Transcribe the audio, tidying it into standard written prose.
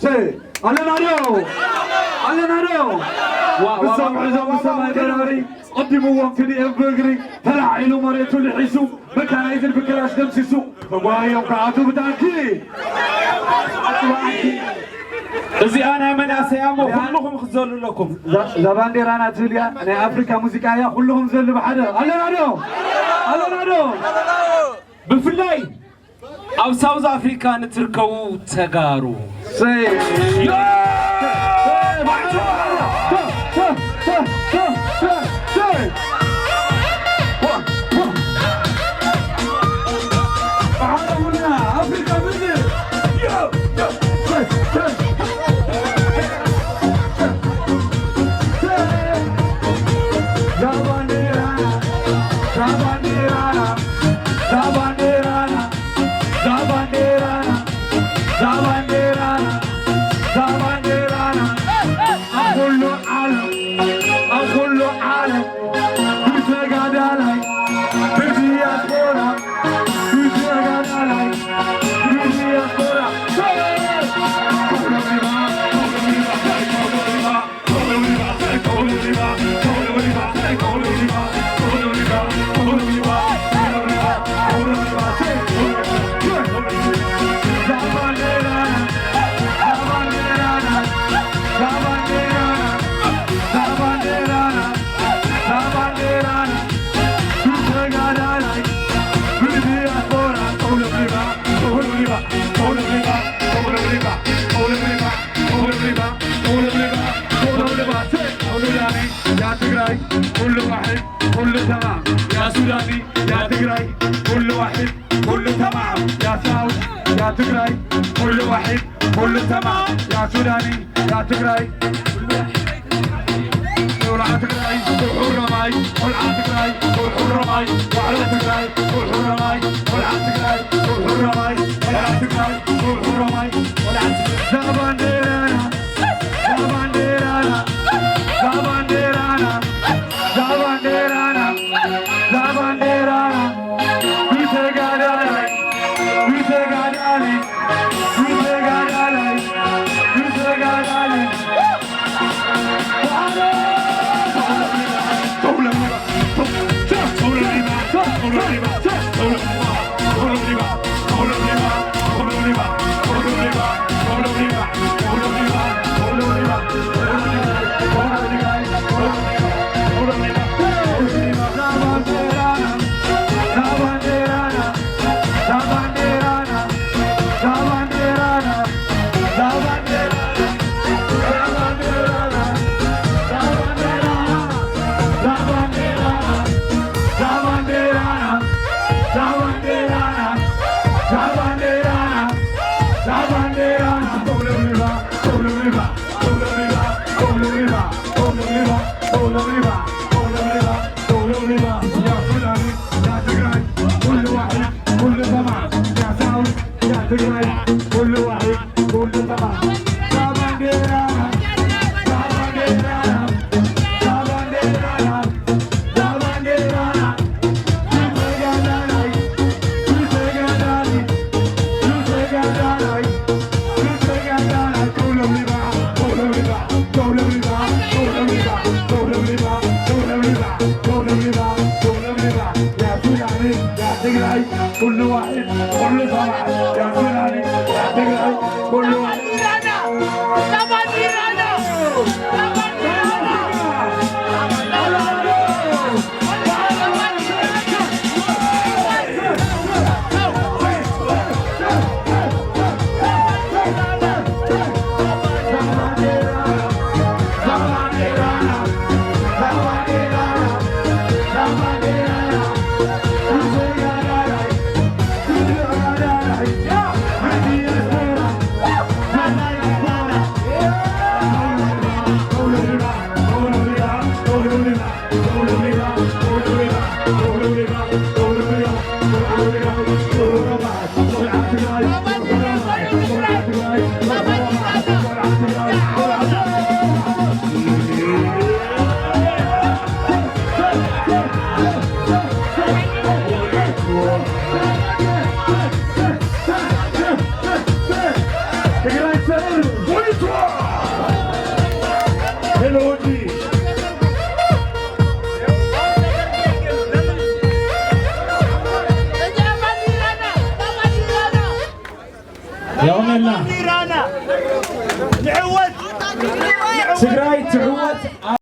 سي على نارو على نارو وسمع زم سماي براري قدموا في دي بغري تلعيلو مريتو لحسو مكان يدل بكلاش دمسسو فوايا وقعتو بتاكي زي أنا من أسيامو كلهم خزلوا لكم زباندير أنا توليا أنا أفريقيا موسيقى كلهم زلوا بحدا على نارو على نارو بفلاي أو ساوث أفريقيا نتركوا تجارو سي كل واحد كل تمام يا سوداني يا تجراي كل واحد كل تمام يا ساوث يا تجراي كل واحد كل تمام يا سوداني يا تجراي كل تجراي كل حرماي كل تجراي كل حرماي وعلى تجراي كل حرماي كل تجراي كل حرماي وعلى تجراي كل حرماي وعلى تجراي كل واحد كل تمام كل واحد كل فرح يا فلاني يا تقرأي كل واحد Take it out, يوم الله نعود تግራይ ትዕወት